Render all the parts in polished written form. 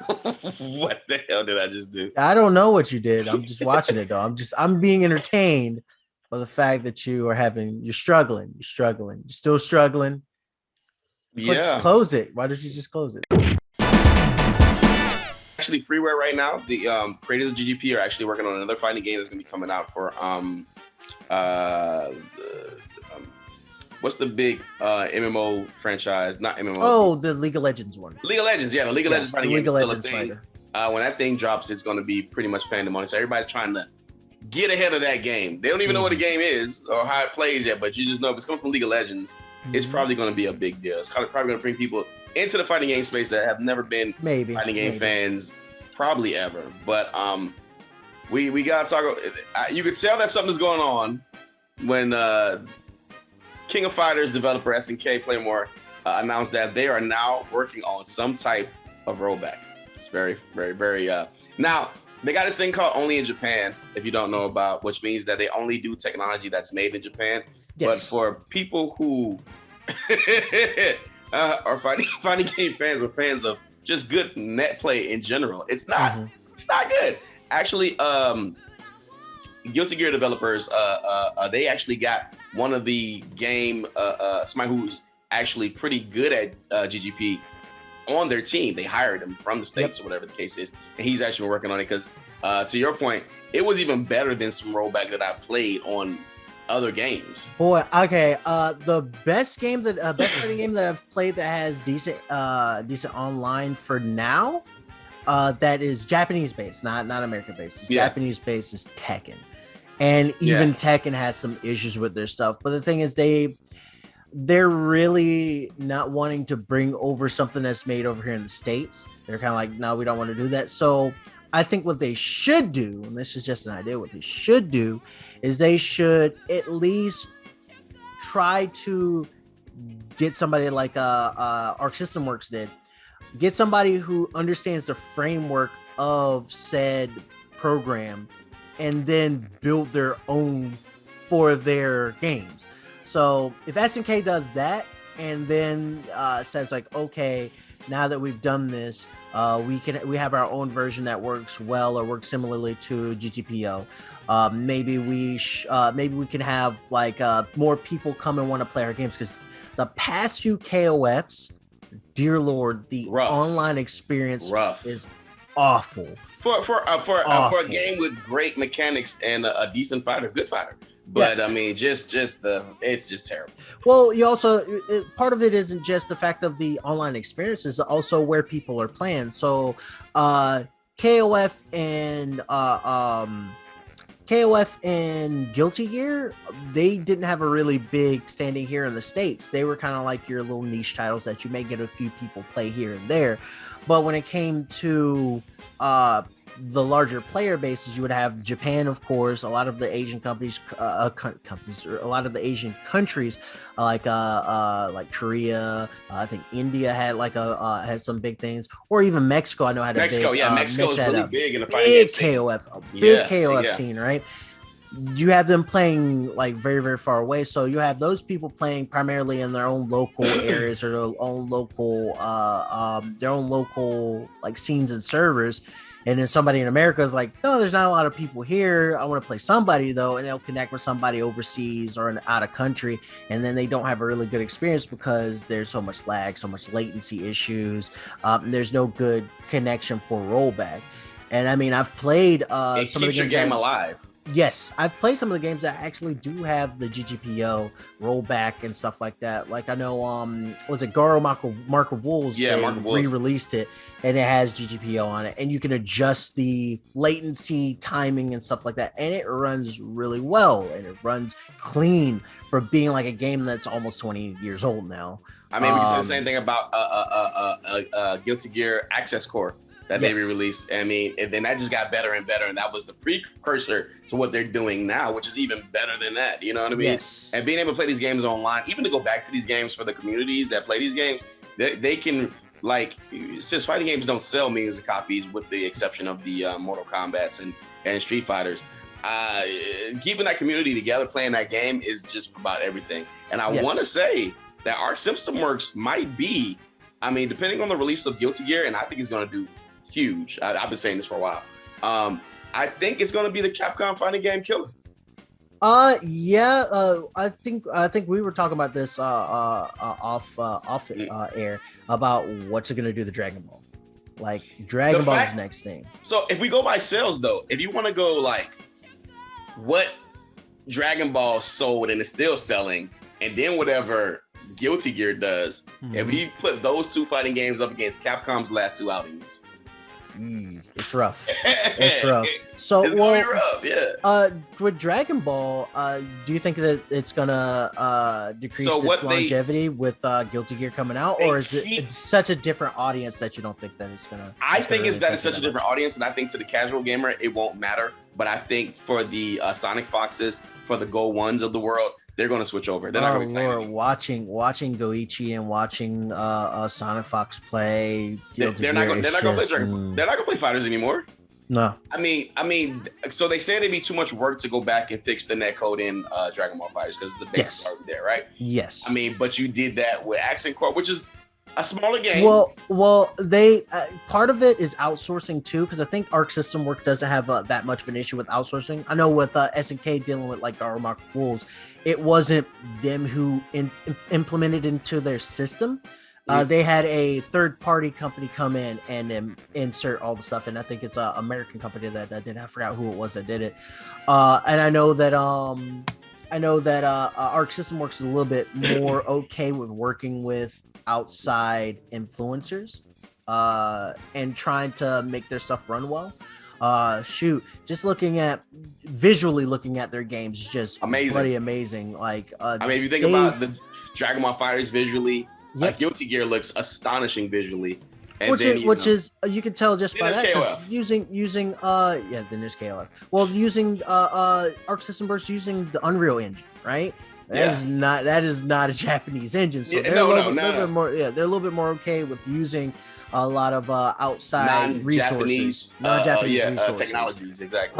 What the hell did I just do? I don't know what you did. I'm just watching it though. I'm being entertained by the fact that you're struggling. You're still struggling. Just Yeah. close it. Why don't you just close it? Actually freeware right now. The creators of GGP are actually working on another fighting game that's gonna be coming out for uh, um what's the big MMO franchise? Not MMO. Oh, the League of Legends one. League of Legends, yeah, the League of Legends fighting game League is of still a Legends thing. fighter. When that thing drops, it's going to be pretty much pandemonium. So everybody's trying to get ahead of that game. They don't even know what the game is or how it plays yet, but you just know if it's coming from League of Legends, it's probably going to be a big deal. It's probably going to bring people into the fighting game space that have never been fighting game fans, probably ever. But we got to talk. You could tell that something's going on when King of Fighters developer SNK Playmore announced that they are now working on some type of rollback. It's very, very, very. Now they got this thing called Only in Japan. If you don't know about, which means that they only do technology that's made in Japan. Yes. But for people who are fighting game fans or fans of just good net play in general, it's not. It's not good. Actually, Guilty Gear developers, they actually got one of the game somebody who's actually pretty good at GGP on their team. They hired him from the States or whatever the case is, and he's actually working on it because to your point, it was even better than some rollback that I played on other games. Boy, okay. The best game best fighting game that I've played that has decent online for now, that is Japanese based, not American based. Japanese based is Tekken, and even Tekken has some issues with their stuff. But the thing is, they're really not wanting to bring over something that's made over here in the States. They're kind of like, no, we don't want to do that. So I think what they should do, and this is just an idea, what they should do is they should at least try to get somebody like Arc System Works did. Get somebody who understands the framework of said program and then build their own for their games. So if SNK does that and then says like, okay, now that we've done this, we have our own version that works well or works similarly to GTPO. Maybe we can have like more people come and want to play our games, because the past few KOFs, dear Lord, the online experience is awful. For a game with great mechanics and a decent fighter, good fighter. But I mean, it's just terrible. Well, you also, part of it isn't just the fact of the online experience, it's also where people are playing. So KOF and Guilty Gear, they didn't have a really big standing here in the States. They were kind of like your little niche titles that you may get a few people play here and there. But when it came to the larger player bases, you would have Japan, of course, a lot of the Asian companies, or a lot of the Asian countries, like Korea. I think India had had some big things, or even Mexico. I know had Mexico is really big in the fighting big KOF scene, right? You have them playing like very, very far away, so you have those people playing primarily in their own local areas or their own local like scenes and servers. And then somebody in America is like, no, there's not a lot of people here. I want to play somebody though, and they'll connect with somebody overseas or out of country, and then they don't have a really good experience because there's so much lag, so much latency issues. There's no good connection for rollback. And I mean, I've played some of the games. Game alive. Yes, I've played some of the games that actually do have the GGPO rollback and stuff like that. Like I know, was it Garo Mark of Wolves? Yeah, Mark of Wolves re-released it, and it has GGPO on it, and you can adjust the latency, timing, and stuff like that, and it runs really well, and it runs clean for being like a game that's almost 20 years old now. I mean, we can say the same thing about Guilty Gear Access Core that they re-released. I mean, and then that just got better and better, and that was the precursor to what they're doing now, which is even better than that. You know what I mean? Yes. And being able to play these games online, even to go back to these games for the communities that play these games, they can, like, since fighting games don't sell millions of copies, with the exception of the Mortal Kombats and Street Fighters, keeping that community together, playing that game is just about everything. And I want to say that Arc System Works might be, I mean, depending on the release of Guilty Gear, and I think he's going to do huge. I've been saying this for a while. I think it's going to be the Capcom fighting game killer. Yeah. I think we were talking about this off air about what's it gonna do to Dragon Ball. Like Dragon Ball is the next thing. So if we go by sales though, if you want to go like what Dragon Ball sold and is still selling, and then whatever Guilty Gear does, if we put those two fighting games up against Capcom's last two outings, it's rough. It's rough. So it's gonna be rough, yeah. With Dragon Ball, do you think that it's gonna decrease its longevity with Guilty Gear coming out, or is it such a different audience that you don't think that it's gonna? I think it's such a different audience, and I think to the casual gamer it won't matter. But I think for the Sonic Foxes, for the Go Ones of the world, they're going to switch over. They're not going to be watching Goichi and watching Sonic Fox play. They're not going to play Dragon. They're not going to play fighters anymore. No. I mean, so they say it'd be too much work to go back and fix the netcode in Dragon Ball FighterZ because the base is already there, right? Yes. I mean, but you did that with Accent Corp, which is a smaller game. Well, they part of it is outsourcing too, because I think Arc System Works doesn't have that much of an issue with outsourcing. I know with SNK dealing with like Garromark Wolves, it wasn't them who implemented into their system. They had a third-party company come in and insert all the stuff, and I think it's an American company that did. I forgot who it was that did it. And I know that Arc System Works is a little bit more okay with working with outside influencers and trying to make their stuff run well. Just visually looking at their games is just amazing. Bloody amazing. Like I mean, if you think about the Dragon Ball FighterZ visually, Guilty Gear looks astonishing visually. And which is you can tell just by that using then there's KOF. Well, using Arc System Works using the Unreal Engine, right? That is not a Japanese engine. So they're a little bit more okay with using a lot of outside resources, non-Japanese resources, technologies, exactly.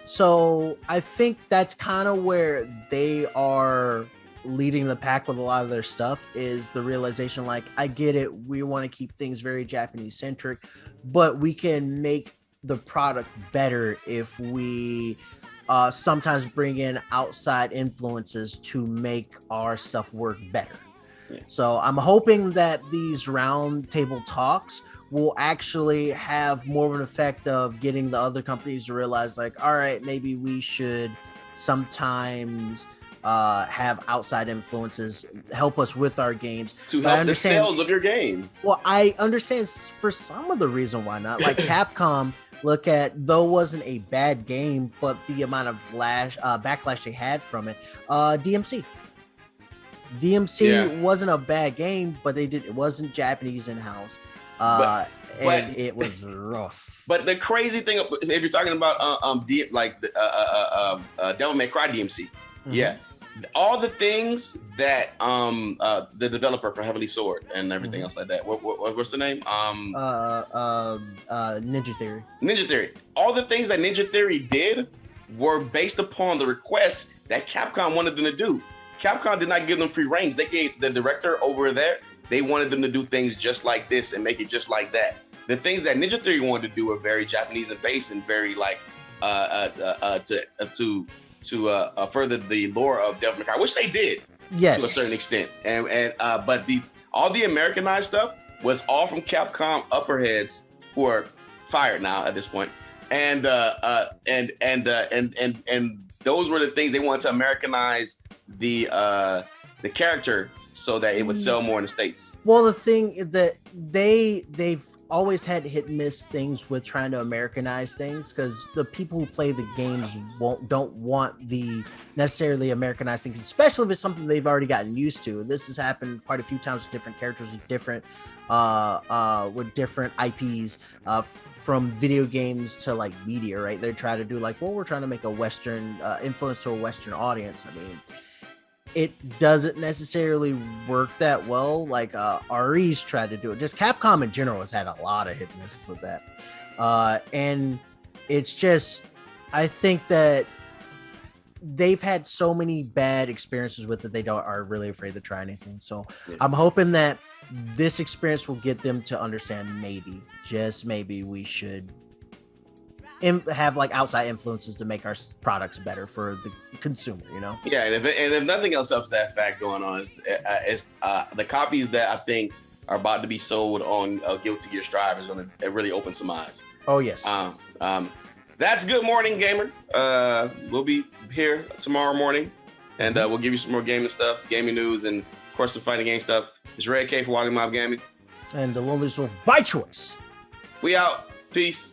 So I think that's kind of where they are leading the pack with a lot of their stuff, is the realization, like, I get it, we want to keep things very Japanese centric, but we can make the product better if we sometimes bring in outside influences to make our stuff work better. So I'm hoping that these round table talks will actually have more of an effect of getting the other companies to realize, like, all right, maybe we should sometimes have outside influences help us with our games to help the sales of your game. Well, I understand for some of the reason why not. Like Capcom, though wasn't a bad game, but the amount of backlash they had from it. DMC wasn't a bad game, but it wasn't Japanese in-house. And it was rough. But the crazy thing, if you're talking about Devil May Cry DMC, all the things that the developer for Heavenly Sword and everything else like that. What's the name? Ninja Theory. Ninja Theory. All the things that Ninja Theory did were based upon the requests that Capcom wanted them to do. Capcom did not give them free reins. They gave the director over there, they wanted them to do things just like this and make it just like that. The things that Ninja Theory wanted to do were very Japanese and based and very like to further the lore of Devil May Cry, which they did to a certain extent. But all the Americanized stuff was all from Capcom upperheads who are fired now at this point. And those were the things they wanted to Americanize the character so that it would sell more in the States. Well, the thing is that they've always had hit and miss things with trying to Americanize things, because the people who play the games don't want the necessarily Americanized things, especially if it's something they've already gotten used to. This has happened quite a few times with different characters with different IPs, from video games to like media, right? They try to do like, well, we're trying to make a Western influence to a Western audience. I mean, it doesn't necessarily work that well. Like RE's tried to do it. Just Capcom in general has had a lot of hit and misses with that. And it's just, I think that they've had so many bad experiences with it. They are really afraid to try anything. So Yeah. I'm hoping that this experience will get them to understand maybe, just maybe, we should have like outside influences to make our products better for the consumer, you know? Yeah, and if nothing else ups that fact going on, is the copies that I think are about to be sold on Guilty Gear Strive is going to really open some eyes. Oh yes. That's Good Morning Gamer. We'll be here tomorrow morning, and we'll give you some more gaming stuff, gaming news, and of course some fighting game stuff. It's Red K for Wollie Mopped Gaming, and the Lonely Wolf by choice. We out. Peace.